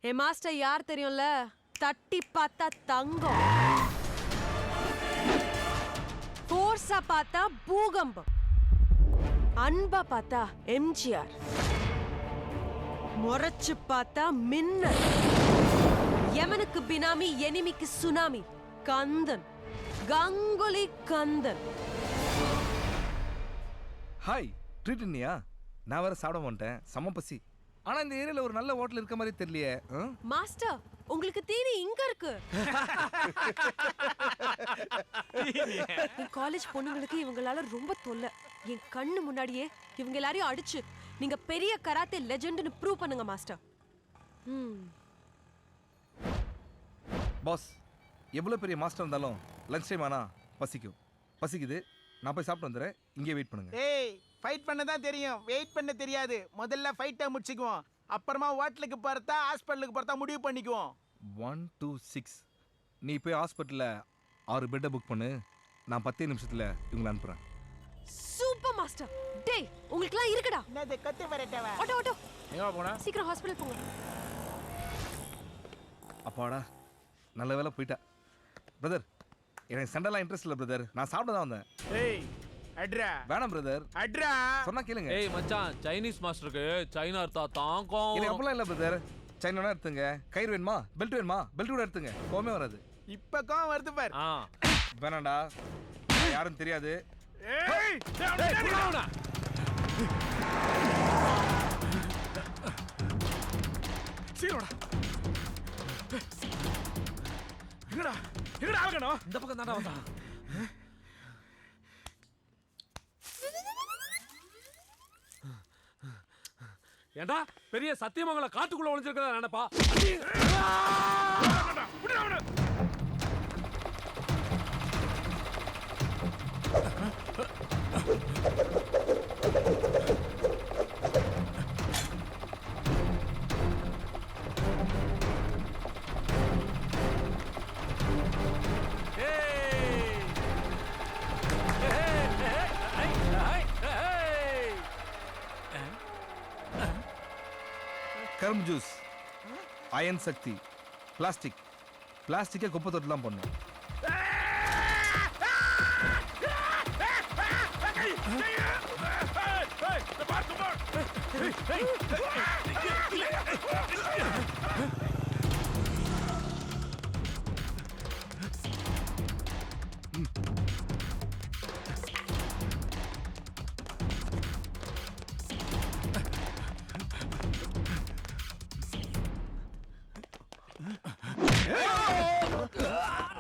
என் master யார் தெரியும்ல? தட்டி பார்த்தா தங்கம், ஃபோர்ஸா பார்த்தா பூகம்பம், அன்பா பார்த்தா எம்ஜிஆர், முறைச்சு பார்த்தா மின்னல், யமனுக்கு பினாமி எனிமிக்கு tsunami Kandhan, Ganguly Kandhan. Hi, treat இல்லையா? நான் வேற சாப்பிட மாட்டேன், செம பசி. ஆனா இந்த ஏரியால ஒரு நல்ல ஹோட்டல் இருக்க மாதிரி தெரியலையே. மாஸ்டர், உங்களுக்கு தீனி இங்க இருக்கு. என் காலேஜ் பொண்ணுங்களுக்கு இவங்களால ரொம்ப தொல்லை. என் கண்ணு முன்னாடியே இவங்க எல்லாரையும் அடிச்சு நீங்க பெரிய கராத்தே லெஜெண்ட்னு ப்ரூவ் பண்ணுங்க மாஸ்டர். பாஸ், எவ்வளவு பெரிய மாஸ்டர் இருந்தாலும் லஞ்ச் டைம் ஆனா பசிக்குது. நான் போய் சாப்பிட்டு வந்துடுறேன், இங்கே வெயிட் பண்ணுங்க. ஏய், ஃபைட் பண்ண தான் தெரியும், வெயிட் பண்ண தெரியாது. முதல்ல ஃபைட்டை முடிச்சுக்குவோம், அப்புறமா ஹோட்டலுக்கு போறதா ஹாஸ்பிட்டலுக்கு போறதா முடிவு பண்ணிக்குவோம். 1 2 6. நீ போய் ஹாஸ்பிட்டலில் 6 பெட்டை புக் பண்ணு. நான் 10 நிமிஷத்தில் இவங்களை அனுப்புகிறேன். Super master. டேய், உங்களுக்குலாம் இருக்குடா. என்னது கத்து வரட்டவா? ஓட்டோ எங்க போனா? சீக்கிரம் ஹாஸ்பிடல் போங்க. அப்பாடா, நல்ல வேலை போயிட்டா. பிரதர், எனக்கு சண்டைலாம் இன்ட்ரெஸ்ட் இல்லை பிரதர், நான் சாப்பிட தான் வந்தேன். ஏய், அட்ரா. வேணாம் பிரதர், அட்ரா. சொன்னா கேளுங்க. ஏய் மச்சான், சைனீஸ் மாஸ்டருக்கு சைனா அர்த்தா தாங்கம். எனக்கு அப்படிலாம் இல்லை பிரதர். சைனா எடுத்துங்க. கயிறு வேணுமா? பெல்ட் வேணுமா? பெல்ட் கூட எடுத்துங்க, கோமே வராது. இப்ப கோவம் வருது பார். வேணாண்டா, யாரும் தெரியாது. ஏய், சீரோடா. எங்கடா ஆகணும்? இந்த பக்கம் தாண்டா வந்தா. ஏண்டா பெரிய சத்தியமங்கல காட்டுக்குள்ள ஒளிஞ்சிருக்கதா நினைப்பா? கரும்பு ஜூஸ், அயன் சக்தி, பிளாஸ்டிக்கை குப்பை தொட்டுலாம் பண்ணும்.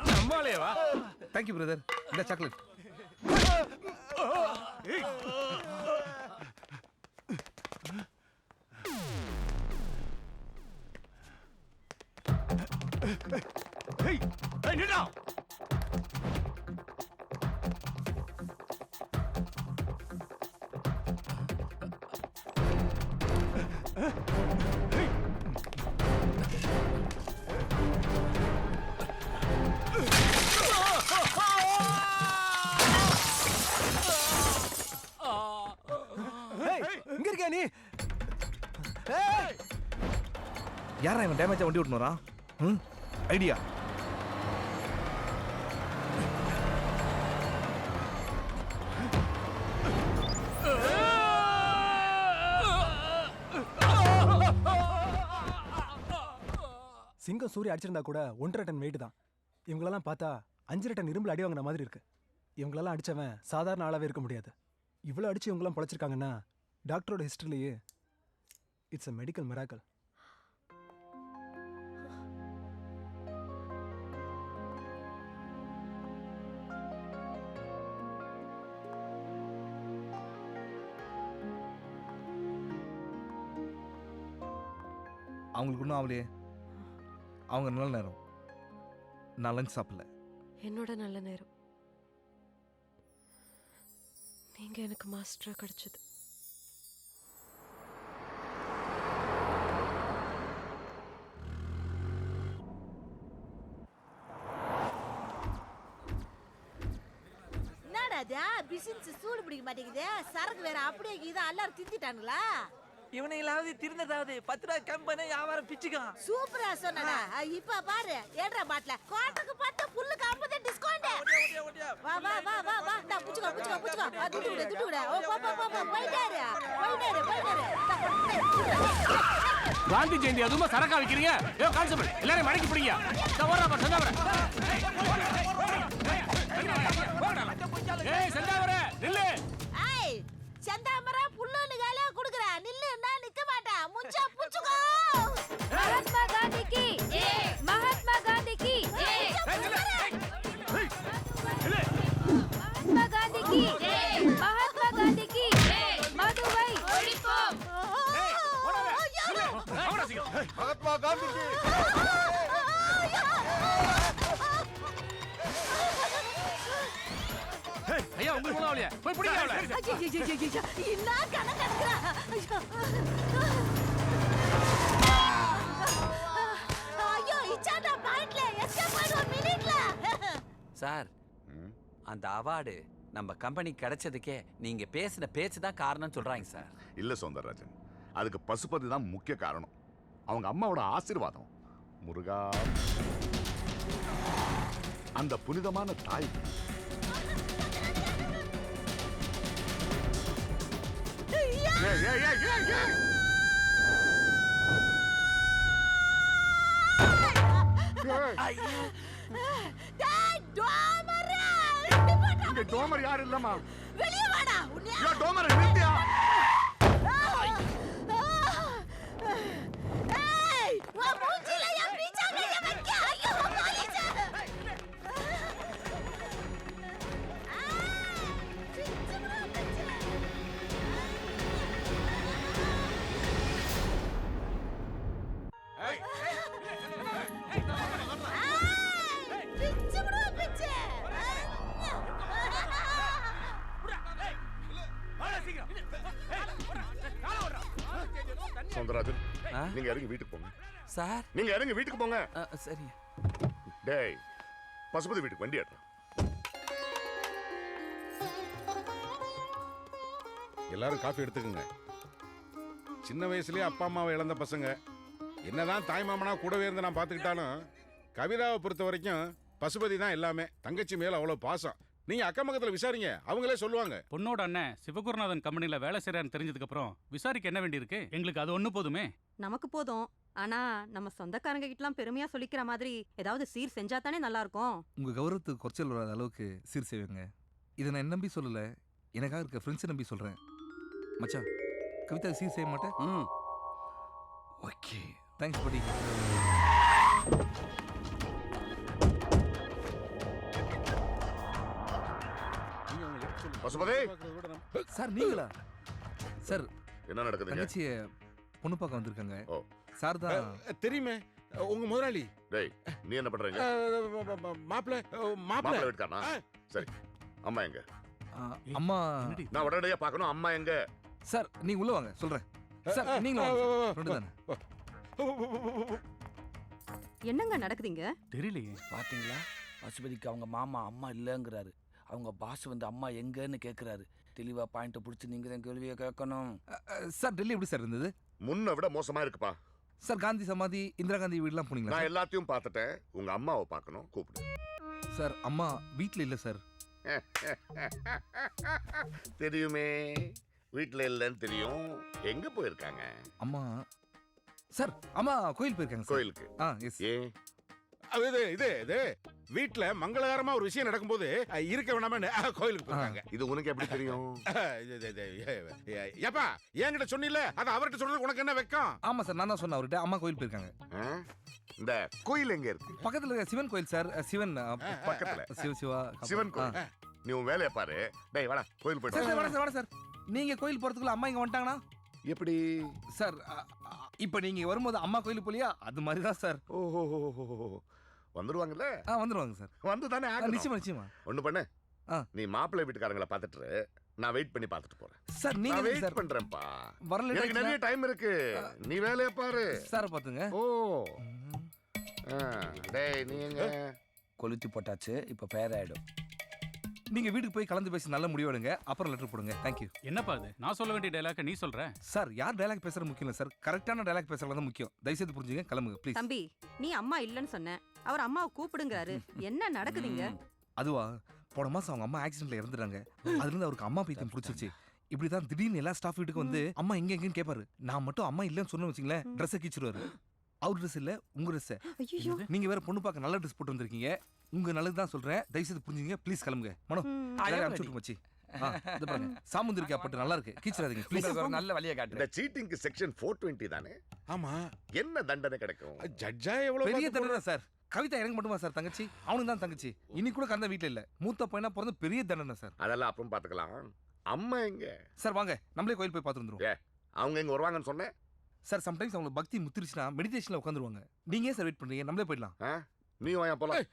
நம்மளேவா? தேங்க்யூ பிரதர், இந்த சாக்லேட். இங்க இருக்கியா நீ? யாரா இவன் டேமேஜா வண்டி ஓட்டுனரா? ஐடியா. சிங்கம் சூரிய அடிச்சிருந்தா கூட 1.5 டன் வெயிட் தான். இவங்களெல்லாம் பார்த்தா 5 டன் இரும்புல அடி வாங்கின மாதிரி இருக்கு. இவங்களெல்லாம் அடிச்சவன் சாதாரண ஆளாவே இருக்க முடியாது. இவ்வளோ அடிச்சு இவங்கெல்லாம் பொழைச்சிருக்காங்கன்னா டாக்டரோட ஹிஸ்டரியிலேயே இட்ஸ் அ மெடிக்கல் மிராக்கல். அவங்களுக்கு ஒன்றும் ஆகலையே, அவங்க நல்ல நேரம். நான் லஞ்ச் சாப்பிடல. என்னோட நல்ல நேரம். நீங்க எனக்கு மாஸ்டரா கிடைச்சது. என்னடா பிசினஸ் சூடு பிடிக்க மாட்டேங்குது. சரக்கு வேற அப்படியே இது எல்லாரும் திந்திட்டானுங்களா? இவனைகளாவது திருந்ததாவது 10 ரூபா கம்பெனி வியாபாரம் பிச்சுக்கான். சூப்பரா சொன்னடா. இப்ப பாரு ஏட்ரா பாட்ல கோட்டுக்கு 10 புல்லுக்கு 50 டிஸ்கவுண்ட். வா வா வா வா வா டா புச்சுக்கோ புச்சுக்கோ புச்சுக்கோ. துட்டு விடு. ஓ போ போ போ போயிடாரு. காந்தி ஜெயந்தி அதுமா சரக்கா வைக்கிறீங்க? ஏ கான்ஸ்டபிள் எல்லாரும் மடக்கி பிடிங்க. ஓடுறா செந்தாவர. ஏய் செந்தாவர நில்லு. ஏய் செந்தாமரா புல்லுன்னு காலைய குடுக்குற. நில்லு நான் நிக்க மாட்டேன். முச்சா புச்சுக்கோ. மகாத்மா காந்தி கி ஜெய். மகாத்மா காந்தி கி ஜெய். மகாத்மா காந்தி கி ஜெய். மகாத்மா காந்தி கி ஜெய். மதுவை ஒழிப்போம். மகாத்மா காந்திக்கு ஐயா உங்களுக்கு போலாவலையா? போய் பிடிங்க அவளை. என்ன கணக்கெடுக்கிறா? ஐயோ இச்சாடா பாயிண்ட்ல எஸ்கேப் ஆயிடு 1 மினிட்ல. சார் அந்த அவார்டு நம்ம கம்பெனிக்கு கிடைச்சதுக்கே நீங்க பேசின பேச்சு தான் காரணம் சொல்றாங்க சார். இல்ல சௌந்தரராஜன், அதுக்கு பசுபதி தான் முக்கிய காரணம். அவங்க அம்மாவோட ஆசீர்வாதம். முருகா, அந்த புனிதமான தாய். ஏய், ஏய், ஏய், ஏய், ஏய். டேய் டோமரா. இங்க டோமர் யாரும் இல்லம்மா. வெளிய வாடா. உன்னைய யா டோமர் நிறுத்தியா? ஏய் வா மூஞ்சில என் பீச்சா கைய வைக்க. ஐயோ போலீஸ். சௌந்தரராஜன், நீங்க இறங்கி வீட்டுக்கு போங்க. சார் நீங்க இறங்கி வீட்டுக்கு போங்க. சரி. டேய் பசுபதி வீட்டுக்கு வண்டி ஏற்ற. எல்லாரும் காஃபி எடுத்துக்கங்க. சின்ன வயசுலயே அப்பா அம்மாவை இழந்த பசங்க என்னதான் தாய் மாமனா கூடவே இருந்து நான் பார்த்துக்கிட்டாலும் கவிதாவை பொறுத்த வரைக்கும் பசுபதி தான் எல்லாமே. தங்கச்சி மேல அவ்வளவு பாசம். நீங்க அக்கம் பக்கத்துல விசாரிங்க, அவங்களே சொல்லுவாங்க. பொண்ணோட அண்ணன் சிவகுருநாதன் கம்பெனில வேலை செய்யறான்னு தெரிஞ்சதுக்கு அப்புறம் விசாரிக்க என்ன வேண்டியிருக்கு? எங்களுக்கு அது ஒண்ணு போதுமே. நமக்கு போதும். ஆனா நம்ம சொந்தக்காரங்க கிட்டலாம் பெருமையா சொல்லிக்கிற மாதிரி ஏதாவது சீர் செஞ்சா தானே நல்லா இருக்கும். உங்க கௌரவத்துக்கு குறைச்சல் வராத அளவுக்கு சீர் செய்வேங்க. இதை நான் நம்பி சொல்லல, எனக்காக இருக்க ஃப்ரெண்ட்ஸை நம்பி சொல்றேன். மச்சான், கவிதா சீர் செய்ய மாட்டேன். ஓகே, தேங்க்ஸ் படி. பசுபதி சார் நீங்களா? சார் என்ன நடக்குது? தங்கச்சியை பொண்ணு பார்க்க வந்திருக்காங்க. சார் தான் தெரியுமே, உங்க முதலாளி. டேய் நீ என்ன பண்றீங்க? மாப்பிள்ளை வீட்டுக்காரனா? சரி, அம்மா எங்க? அம்மா நான் உடனடியா பார்க்கணும். அம்மா எங்க? சார் நீங்க உள்ள வாங்க, சொல்றேன். சார் நீங்க என்னங்க நடக்குதுங்க? தெரியலையே. பாத்தீங்களா, பசுபதிக்கு அவங்க மாமா அம்மா இல்லங்கிறாரு. அவங்க பாஸ் வந்து அம்மா எங்கன்னு கேக்குறாரு. தெளிவா பாயிண்ட புடிச்சு நீங்க தான் கேள்வியை கேட்கணும். சார் டெல்லி எப்படி சார் இருந்தது? முன்ன விட மோசமா இருக்குப்பா. சார் காந்தி சமாதி, இந்திரா காந்தி வீடுலாம் போனீங்களா? நான் எல்லாத்தையும் பார்த்துட்டேன். உங்க அம்மாவை பார்க்கணும், கூப்பிடு. சார் அம்மா வீட்ல இல்ல சார். தெரியுமே, வீட்ல இல்லன்னு தெரியும். எங்க போயிருக்காங்க? அம்மா சார், அம்மா கோயில் போயிருக்காங்க. கோயிலுக்கு? எஸ். ஏன்? இது வீட்டுல மங்களகரமா ஒரு விஷயம் நடக்கும்போது இருக்க வேணாமன்னு கோயிலுக்கு போறாங்க. இது உனக்கு எப்படி தெரியும்? ஏப்பா என்கிட்ட சொன்னில, அது அவர்கிட்ட சொல்றது உனக்கு என்ன வெக்கம்? ஆமா சார், நான் தான் சொன்னேன் அவர்கிட்ட. அம்மா கோயில் போயிருக்காங்க. இந்த கோயில் எங்க இருக்கு? பக்கத்துல இருக்க சிவன் கோயில் சார். சிவன் பக்கத்துல சிவா சிவன் கோயில். நீ உன் வேலையை பாரு. டேய் வாடா கோயில் போயிட்டு. சார் வாடா சார், வாடா சார். நீங்க கோயில் போறதுக்குள்ள அம்மா இங்க வந்துட்டாங்கன்னா எப்படி சார்? இப்ப நீங்க வரும்போது அம்மா கோயிலுக்கு போலியா, அது மாதிரி தான் சார். ஓஹோ, வந்துருவாங்கல்ல? வந்துருவாங்க சார். வந்து தானே நிச்சயமா நிச்சயமா. ஒண்ணு பண்ணு, நீ மாப்பிள்ளை வீட்டுக்காரங்களை பார்த்துட்டு நான் வெயிட் பண்ணி பார்த்துட்டு போறேன். சார் நீங்க வெயிட் பண்றேன்ப்பா. வரல, எனக்கு நிறைய டைம் இருக்கு. நீ வேலையை பாரு. சார் பாத்துங்க. ஓ டேய் நீ எங்க? கொளுத்தி போட்டாச்சு, இப்ப பேர் ஆயிடும். நீங்க வீட்டுக்கு போய் கலந்து பேசி நல்ல முடிவு எடுங்க, அப்புறம் லெட்டர் போடுங்க. தேங்க்யூ. என்னப்பா அது? நான் சொல்ல வேண்டிய டைலாக நீ சொல்ற? சார், யார் டைலாக் பேசுறது முக்கியம் இல்லை சார், கரெக்டான டைலாக் பேசுறது தான் முக்கியம். தயவுசெய்து புரிஞ்சுங்க, கிளம்புங்க ப்ளீஸ். தம்பி, நீ அம்மா இல்லைன்னு சொன்ன, அவர் அம்மாவை கூப்பிடுங்கிறாரு. என்ன நடக்குதுங்க? அதுவா, போன மாசம் அவங்க அம்மா ஆக்சிடென்ட்ல இறந்துட்டாங்க. அதுல இருந்து அவருக்கு அம்மா பைத்தியம் பிடிச்சிருச்சு. இப்படிதான் திடீர்னு எல்லா ஸ்டாஃப் வீட்டுக்கு வந்து அம்மா எங்க எங்கன்னு கேட்பாரு. நான் மட்டும் அம்மா இல்லைன்னு சொன்னு வச்சுங்களேன், ட்ரெஸ்ஸை கீச்சிருவாரு. அவர் ட்ரெஸ் இல்ல, உங்க ட்ரெஸ். நீங்க வேற பொண்ணு பார்க்க நல்ல ட்ரெஸ் போட்டு வந்திருக்கீங்க. உங்க நல்லது தான் சொல்றேன், தயவுசெய்து புரிஞ்சுங்க ப்ளீஸ். கிளம்புங்க மனோ, அனுப்பிச்சு மச்சி. இது பாருங்க, சாமுந்திரிக்கா பட்டு நல்லா இருக்கு, கீச்சிராதீங்க ப்ளீஸ். நல்ல வழியை காட்டு. இந்த சீட்டிங்க்கு செக்ஷன் 420 தானே? ஆமா. என்ன தண்டனை கிடைக்கும்? ஜட்ஜா எவ்வளவு பெரிய தண்டனை சார். கவிதா எனக்கு மட்டுமா சார் தங்கச்சி? அவனுக்கு தான் தங்கச்சி. இன்னைக்கு கூட கறந்த வீட்டுல இல்ல, மூத்த பையனா பிறந்த பெரிய தண்டனை சார். அதெல்லாம் அப்புறம் பாத்துக்கலாம். அம்மா எங்க? சார் வாங்க, நம்மளே கோயில் போய் பார்த்து வந்துருவோம். அவங்க எங்க வருவாங்கன்னு சொன்னேன் சார். சம்டைம்ஸ் அவங்களுக்கு பக்தி முத்திருச்சுன்னா மெடிடேஷன்ல உட்காந்துருவாங்க. நீங்க ஏன் சார் வெயிட் பண்றீங்க? நம்மளே போயிடலாம். நீ வாயா போலாம்.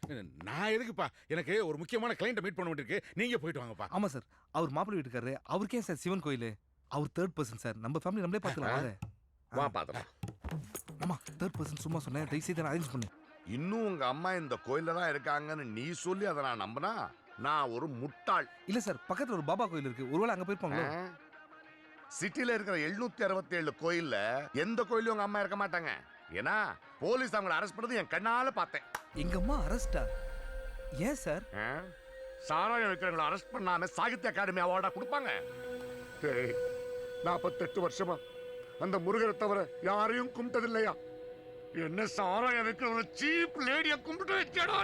நான் எதுக்குப்பா, எனக்கு ஒரு முக்கியமான கிளையண்ட்டை மீட் பண்ண வேண்டியிருக்கு, நீங்க போயிட்டு வாங்கப்பா. ஆமா சார், அவர் மாப்பிள்ளை வீட்டுக்காரரு. அவருக்கே சார் சிவன் கோயில். அவர் 3rd பர்சன் சார். நம்ம ஃபேமிலி நம்மளே பார்த்துக்கலாம். வா பாத்துக்கலாம். ஆமா, 3rd பர்சன் சும்மா சொன்னேன், தயவுசெய்து அரேஞ்ச் பண்ணு. இன்னும் உங்க அம்மா இந்த கோயில்ல தான் இருக்காங்கன்னு நீ சொல்லி அதை நான் நம்பினா நான் ஒரு முட்டாள். இல்ல சார், பக்கத்துல ஒரு பாபா கோயில் இருக்கு, ஒருவேளை அங்க போயிருப்பாங்களோ. சிட்டில இருக்கிற 767 கோயில்ல எந்த கோயிலும் உங்க அம்மா இருக்க மாட்டாங்க. ஏன்னா போலீஸ் அவங்களை அரெஸ்ட் பண்ணது என் கண்ணால பார்த்தேன். எங்க அம்மா அரெஸ்டா? ஏன் சார்? சாராயம் விற்கிறவங்களை அரெஸ்ட் பண்ணாம சாகித்ய அகாடமி அவார்டா கொடுப்பாங்க. 48 வருஷமா அந்த முருகரை தவிர யாரையும் கும்பிட்டதில்லையா? என்ன சாராயம் விற்கிறவங்க சீப் லேடிய கும்பிட்டு வச்சடா.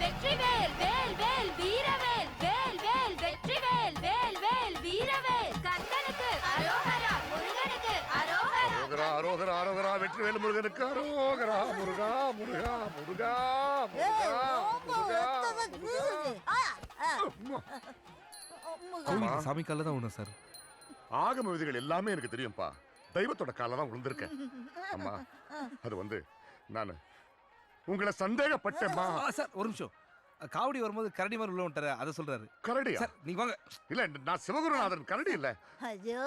வெற்றிவேல் வேல் வேல் வீரவேல் வேல் வேல் வெற்றிவேல் வேல் வேல் வீரவேல் கந்தனுக்கு அரோகரா முருகனுக்கு அரோகரா அரோகரா அரோகரா அரோகரா வெற்றிவேல் முருகனுக்கு அரோகரா. முருகா முருகா முருகா முருகா கோவில் சாமி கால தான் உண்டு சார். ஆகம விதிகள் எல்லாமே எனக்கு தெரியும்பா. தெய்வத்தோட கால தான் விழுந்திருக்கேன். அம்மா, அது வந்து நான் உங்களை சந்தேகப்பட்டேம்மா. சார் ஒரு நிமிஷம், காவடி வரும்போது கரடி மாதிரி உள்ள விட்டாரு, அதை சொல்றாரு. கரடியா? சார் நீங்க வாங்க. இல்ல, நான் சிவகுருநாதன், கரடி இல்ல. ஐயோ,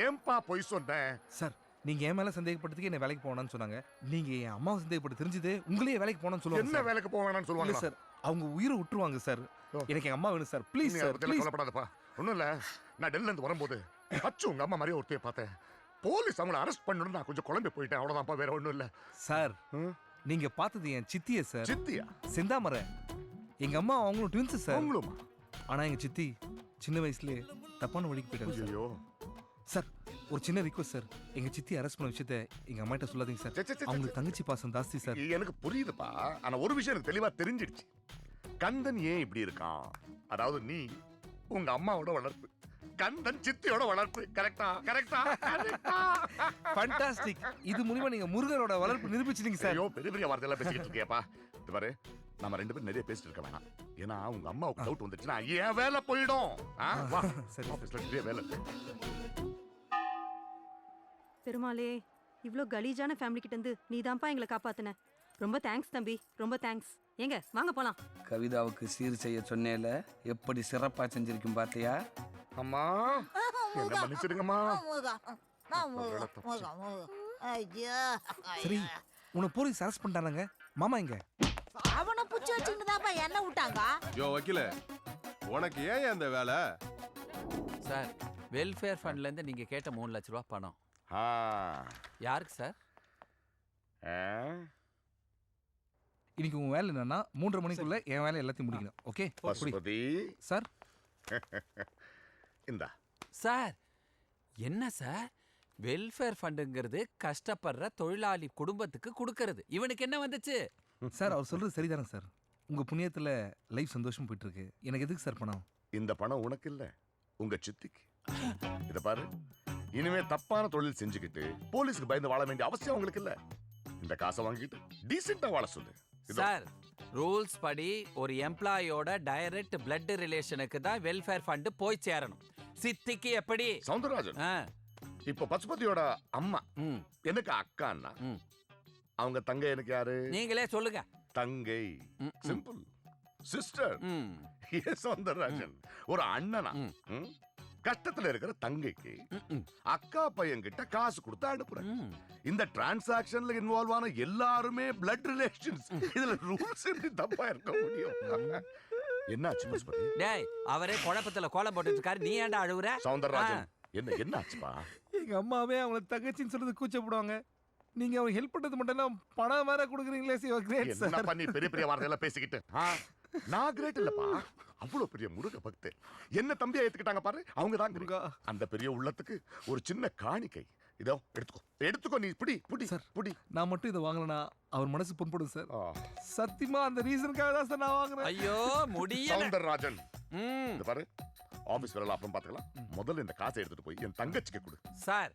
ஏன்பா பொய் சொன்னேன்? சார், நீங்க என் மேல சந்தேகப்பட்டதுக்கு என்ன வேலைக்கு போனான்னு சொன்னாங்க. நீங்க என் அம்மாவை சந்தேகப்பட்டு தெரிஞ்சது உங்களே வேலைக்கு போனான்னு சொல்லுவாங்க. என்ன வேலைக்கு போவேன்னு சொல்லுவாங்க சார்? அவங்க உயிரை விட்டுருவாங்க சார். எனக்கு எங்க அம்மா வேணும் சார், ப்ளீஸ் சார், ப்ளீஸ். கவலைப்படாதப்பா. ஒண்ணும் இல்ல, நான் டெல்லில இருந்து வரும்போது அச்சு உங்க அம்மா மாதிரியே ஒருத்தைய பார்த்தேன். போலீஸ் அவங்களை அரெஸ்ட் பண்ணணும், நான் கொஞ்சம் குழம்பி போயிட்டேன், அவ்வளவுதான்ப்பா, வேற ஒண்ணும் இல்ல சார். நீங்க பார்த்தது என் சித்திய சார். சித்தியா? செந்தாமரை. எங்க அம்மா அவங்களும் ட்வின்ஸ் சார். அவங்களும்? ஆனா எங்க சித்தி சின்ன வயசுல தப்பான வழிக்கு போயிட்டாங்க. ஐயோ சார், ஒரு சின்ன ரிக்வெஸ்ட் சார், எங்க சித்தி அரெஸ்ட் பண்ண விஷயத்தை எங்க அம்மாட்ட சொல்லாதீங்க சார். அவங்களுக்கு தங்கச்சி பாசம் ஜாஸ்தி சார். எனக்கு புரியுதுப்பா, ஆனா ஒரு விஷயம் எனக்கு தெளிவா தெரிஞ்சிடுச்சு. கந்தன் ஏன் இப்படி இருக்கான்? அதாவது நீ உங்க அம்மாவோட வளர்ப்பு, கந்தன் சித்தியோட வளர்ப்பு. கரெக்டா? கரெக்டா? ஃபண்டாஸ்டிக். இது மூலமா நீங்க முருகரோட வளர்ப்பு நிரூபிச்சிட்டீங்க சார். ஐயோ, பெரிய பெரிய வார்த்தையெல்லாம் பேசிக்கிட்டு இருக்கியப்பா. இது பாரு, நம்ம 2 பேரும் நிறைய பேசிட்டு இருக்க வேணாம். ஏன்னா உங்க அம்மாவுக்கு டவுட் வந்துச்சுன்னா என் வேலை போயிடும். வா, சரி, ஆபீஸ்ல நிறைய வேலை இருக்கு. பெருமாளே, இவ்ளோ கலீஜான ஃபேமிலி கிட்ட இருந்து நீதான்ப்பா எங்களை காப்பாத்துன. ரொம்ப தேங்க்ஸ் தம்பி, ரொம்ப தேங்க்ஸ். ஏங்க வாங்க போலாம். கவிதாவுக்கு சீர் செய்ய சொன்னேல, எப்படி சிறப்பா செஞ்சிருக்கும் பாத்தியா? அம்மா, என்ன மன்னிச்சிடுங்கம்மா. ஐயோ, சரி, உன்னை போலீஸ் அரெஸ்ட் பண்ணிட்டாங்க. மாமா எங்க? அவனை புடிச்சு வச்சுட்டு தான்ப்பா என்ன விட்டாங்க. யோ வக்கீல, உனக்கு ஏன் அந்த வேலை? சார், வெல்ஃபேர் ஃபண்ட்ல இருந்து நீங்க கேட்ட 3 லட்ச ரூபாய் பணம். யாருக்கு சார்? இன்னைக்கு உங்க வேலை என்னன்னா 3:30 மணிக்குள்ள என் வேலை எல்லாத்தையும் முடிக்கணும். Okay Pasupathi sir. இந்தா சார், என்ன சார், வெல்ஃபேர் ஃபண்டுங்கிறது கஷ்டப்படுற தொழிலாளி குடும்பத்துக்கு கொடுக்கறது. இவனுக்கு என்ன வந்துச்சு? சார், அவர் சொல்றது சரிதானே சார். உங்க புண்ணியத்துல லைஃப் சந்தோஷம் போயிட்டு இருக்கு. எனக்கு எதுக்கு சார் பணம்? இந்த பணம் உனக்கு இல்ல, உங்க சித்திக்கு. இத பாரு, இனிமே தப்பான தொழில் செஞ்சுக்கிட்டு போலீஸ்க்கு பயந்து வாழ வேண்டிய அவசியம் உங்களுக்கு இல்ல. இந்த காசை வாங்கிட்டு டீசெண்டா வாழ சொல்லு. சார், ரூல்ஸ் படி ஒரு எம்ப்ளாயோட டைரக்ட் பிளட் ரிலேஷனுக்கு தான் வெல்ஃபேர் ஃபண்ட் போய் சேரணும். சித்திக்கு எப்படி? சவுந்தரராஜன், இப்ப பசுபதியோட அம்மா எனக்கு அக்கான்னா, அவங்க தங்கை எனக்கு யாரு? நீங்களே சொல்லுங்க. தங்கை. சிம்பிள். சிஸ்டர். சவுந்தரராஜன், ஒரு அண்ணனா கஷ்டத்துல இருக்கிற தங்கைக்கு அக்கா பையன் கிட்ட காசு கொடுத்து அனுப்புறேன். இந்த டிரான்சாக்ஷன்ல இன்வால்வ் ஆன எல்லாருமே பிளட் ரிலேஷன்ஸ். இதுல ரூல்ஸ் எப்படி தப்பா இருக்க முடியும்? என்னாச்சு பசுபதி? டேய் அவரே குழப்பத்துல கோலம் போட்டுட்டு இருக்காரு, நீ ஏன்டா அழுவுற? சௌந்தரராஜன் என்ன ஆச்சுப்பா? எங்க அம்மாவே அவங்கள தங்கச்சின்னு சொல்றது கூச்சப்படுவாங்க. நீங்க அவங்க ஹெல்ப் பண்றது மட்டும் இல்ல பணம் வேற கொடுக்குறீங்களே சிவா, கிரேட் என்ன சார். பண்ணி பெரிய பெரிய வார்த்தையெல்லாம் பேசிக்கிட்டு நான் கிரேட் இல்லப்பா, அவ்வளவு பெரிய முருக பக்து. என்ன தம்பியா ஏத்துக்கிட்டாங்க பாரு, அவங்க தான் முருகா. அந்த பெரிய உள்ளத்துக்கு ஒரு சின்ன காணிக்கை. இதோ எடுத்துக்கோ நீ புடி புடி சார் புடி. நான் மட்டும் இதை வாங்கலனா அவர் மனசு புண்படும் சார். சத்தியமா அந்த ரீசனுக்காக தான் சார் நான் வாங்குறேன். ஐயோ முடியல. சௌந்தரராஜன் இந்த பாரு, ஆபீஸ் வேலை அப்புறம் பாத்துக்கலாம். முதல்ல இந்த காசை எடுத்துட்டு போய் என் தங்கச்சிக்கு கொடு. சார்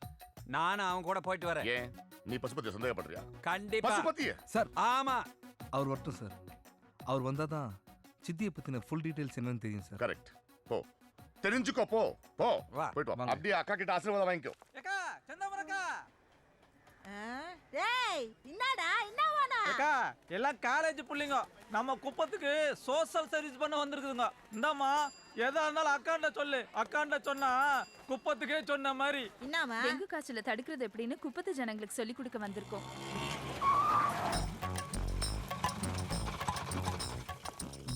நானும் அவன் கூட போயிட்டு வரேன். ஏன் நீ பசுபதியை சந்தேகப்படுறியா? கண்டிப்பா. பசுபதியே சார் ஆமா, அவர் வரட்டும் சார். அவர் வந்தாதான் சித்தியை பத்தின ஃபுல் டீடைல்ஸ் என்னன்னு தெரியும் சார். கரெக்ட். போ தெரிஞ்சுக்கோ, போ போ வா. போயிட்டு வா. வாங்க. அப்படியே அக்கா கிட்ட ஆசீர்வாதம் வாங்கிக்கோ. ஏக்கா செந்தாமரக்கா. டேய் என்னடா என்ன வேணா? அக்கா எல்லாம் காலேஜ் புள்ளைங்க, நம்ம குப்பத்துக்கு சோஷியல் சர்வீஸ் பண்ண வந்திருக்குதுங்க. இந்தாம்மா எதா இருந்தாலும் அக்காண்ட சொல்லு, அக்காண்ட சொன்னா குப்பத்துக்கே சொன்ன மாதிரி. என்னம்மா? டெங்கு காய்ச்சலை தடுக்கிறது எப்படின்னு குப்பத்து ஜனங்களுக்கு சொல்லி கொடுக்க வந்திருக்கோம்.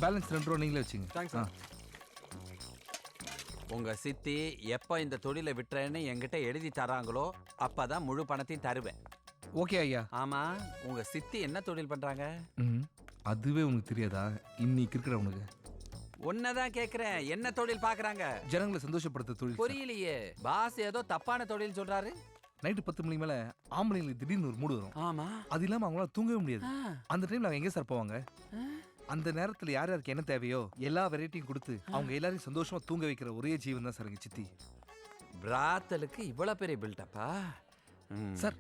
பேலன்ஸ் 2 ரூபா நீங்களே வச்சுங்க. தேங்க்ஸ். உங்க சித்தி எப்ப இந்த தொழிலை விட்டுறேன்னு என்கிட்ட எழுதி தராங்களோ அப்பதான் முழு பணத்தையும் தருவேன். ஓகே ஐயா. ஆமா, உங்க சித்தி என்ன தொழில் பண்றாங்க? அதுவே உனக்கு தெரியாதா? இன்னைக்கு இருக்கிற உனக்கு உன்னதான் கேக்குறேன், என்ன தொழில் பாக்குறாங்க? ஜனங்களை சந்தோஷப்படுத்த தொழில். புரியலையே, பாஸ் ஏதோ தப்பான தொழில் சொல்றாரு. நைட்டு 10 மணிக்கு மேல ஆம்பளைங்களுக்கு திடீர்னு ஒரு மூடு வரும். ஆமா, அது இல்லாம அவங்களால தூங்கவே முடியாது. அந்த டைம்ல அவங்க எங்க சார் போவாங்க? அந்த நேரத்துல யார் யாருக்கு என்ன தேவையோ எல்லா வெரைட்டியும் கொடுத்து அவங்க எல்லாரையும் சந்தோஷமா தூங்க வைக்கிற ஒரே ஜீவன் தான் சார் எங்க சித்தி. பிராத்தலுக்கு இவ்வளவு பெரிய பில்டப்பா? சார்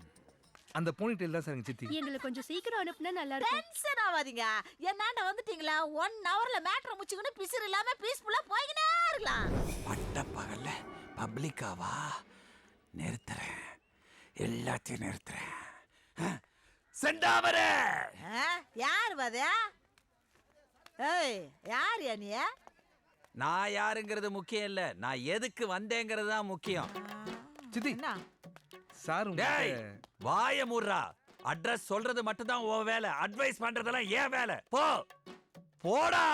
அந்த போனி டெயில் தான் சார் எங்க சித்தி. எங்களை கொஞ்சம் சீக்கிரம் அனுப்புனா நல்லா இருக்கும். டென்ஷன் ஆவாதீங்க. என்னாண்ட வந்துட்டீங்களா 1 ஹவர்ல மேட்டரை முடிச்சுக்கின்னு பிசிறு இல்லாம பீஸ்ஃபுல்லா போய்கினே இருக்கலாம். பட்ட பகல்ல பப்ளிக்காவா? நிறுத்துறேன், எல்லாத்தையும் நிறுத்துறேன். செந்தாமரை யார் வத? ஏய் யார் நீ? நான் யாருங்கிறது முக்கியம் இல்ல, நான் எதுக்கு வந்தேங்கிறது தான் முக்கியம். சித்தி என்ன சார் டேய் வாய மூடுறா. அட்ரஸ் சொல்றது மட்டும் தான் உன் வேலை, அட்வைஸ் பண்றதெல்லாம் ஏன் வேலை. போ போடா.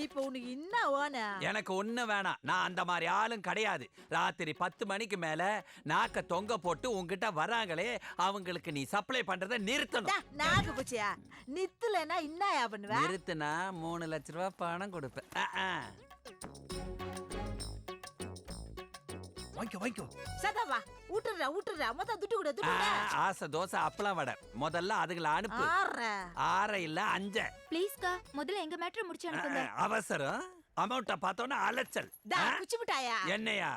இப்போ உனக்கு என்ன ஓனா? எனக்கு ஒண்ணு வேணாம், நான் அந்த மாதிரி ஆளும் கிடையாது. ராத்திரி 10 மணிக்கு மேல நாக்க தொங்க போட்டு உன்கிட்ட வராங்களே அவங்களுக்கு நீ சப்ளை பண்றத நிறுத்தணும். நாக்கு குச்சியா நித்துலனா என்னயா பண்ணுவ? நிறுத்துனா 3 லட்சம் ரூபாய் பணம் கொடுப்பேன். வாங்கிக்கோ. சதாவா ஊட்டுறா மொத்தம் துட்டு கொடு. ஆசை தோசை அப்பளம் வடை முதல்ல அதுகளை அனுப்பு. 6 இல்ல 5. ப்ளீஸ்க்கா முதல்ல எங்க மேட்டரை முடிச்சு அனுப்புங்க. அவசரம் அமௌண்ட்ட பார்த்தோன்னா அலைச்சல். குச்சி விட்டாயா? என்னையா?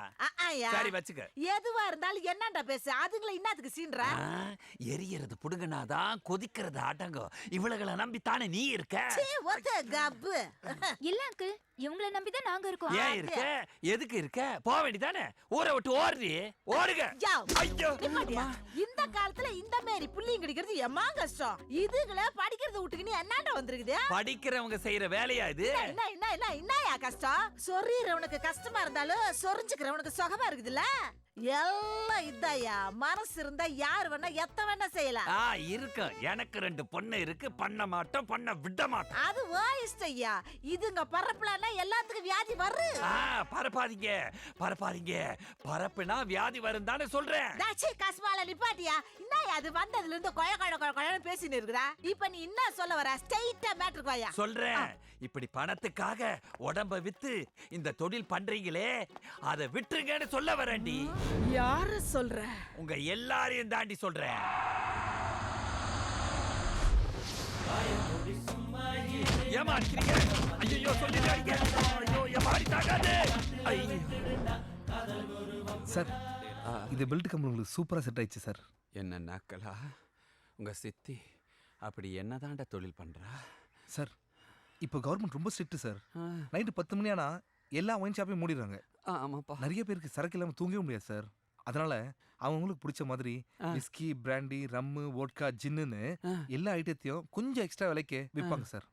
சரி வச்சுக்க. எதுவா இருந்தாலும் என்னடா பேசு, அதுங்களை என்னத்துக்கு சீன்ற? எரியறது புடுங்கனாதான் கொதிக்கிறது அடங்கும். இவளுகளை நம்பித்தானே நீ இருக்க. இல்ல அங்கிள், இவங்களை நம்பிதான் நாங்க இருக்கோம். ஏன் இருக்க? எதுக்கு இருக்க? போக வேண்டியதானே. ஊரை விட்டு ஓடுறி, ஓடுங்க. ஐயோ இந்த காலத்துல இந்த மாதிரி புள்ளியும் கிடைக்கிறது எம்மா கஷ்டம். இதுகளை படிக்கிறத விட்டுக்கின்னு என்னடா வந்திருக்குது? படிக்கிறவங்க செய்யற வேலையா இது? என்னயா கஷ்டம்? சொறீறவனுக்கு கஷ்டமா இருந்தாலும் சொரிஞ்சுக்கிறவனுக்கு சுகமா இருக்குதுல்ல. எல்லாம் இதாயா, மனசு இருந்தா யார் வேணா எத்த வேணா செய்யலாம். இருக்கு, எனக்கு 2 பொண்ணு இருக்கு, பண்ண மாட்டோம், பண்ண விட மாட்டோம். அது இஷ்டய்யா. இதுங்க பரப்பலன்னா எல்லாத்துக்கும் வியாதி வரு. பரப்பாதீங்க பரப்பாதீங்க, பரப்புனா வியாதி வரும் தானே சொல்றேன். கஸ்மால நிப்பாட்டியா? என்னயா அது வந்ததுல இருந்து கொழன்னு பேசின்னு இருக்குதா? இப்ப நீ என்ன சொல்ல வர? ஸ்ட்ரைட்டா மேட்டருக்கு வாயா. சொல்றேன். இப்படி பணத்துக்காக உடம்ப வித்து இந்த தொழில் பண்றீங்களே அதை விட்டுருங்கன்னு சொல்ல வரேன்டி. யாரு சொல்ற? உங்க எல்லாரையும் தாண்டி சொல்றேன். ஏமாறீங்க? ஐயோ சொல்லிடாதீங்க. ஐயோ ஏமாறி தாகாதே. சார் இது பெல்ட் கம்பெனி உங்களுக்கு சூப்பரா செட் ஆயிடுச்சு சார். என்ன நக்கலா? உங்க சித்தி அப்படி என்னதான்டா தொழில் பண்றா? சார் இப்போ கவர்மெண்ட் ரொம்ப ஸ்ட்ரிக்ட் சார். நைட்டு 10 மணி ஆனா எல்லா ஒயின் ஷாப்பையும் மூடிடுறாங்க. ஆமாப்பா. நிறைய பேருக்கு சரக்கு இல்லாமல் தூங்கவே முடியாது சார். அதனால அவங்களுக்கு பிடிச்ச மாதிரி விஸ்கி, பிராண்டி, ரம்மு, வோட்கா, ஜின்னுன்னு எல்லா ஐட்டத்தையும் கொஞ்சம் எக்ஸ்ட்ரா விலைக்கு விற்பாங்க சார்.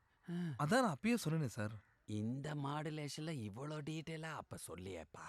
அதான் நான் அப்பயே சொன்னேன் சார். இந்த மாடுலேஷன்ல இவ்வளோ டீட்டெயிலா அப்ப சொல்லியேப்பா.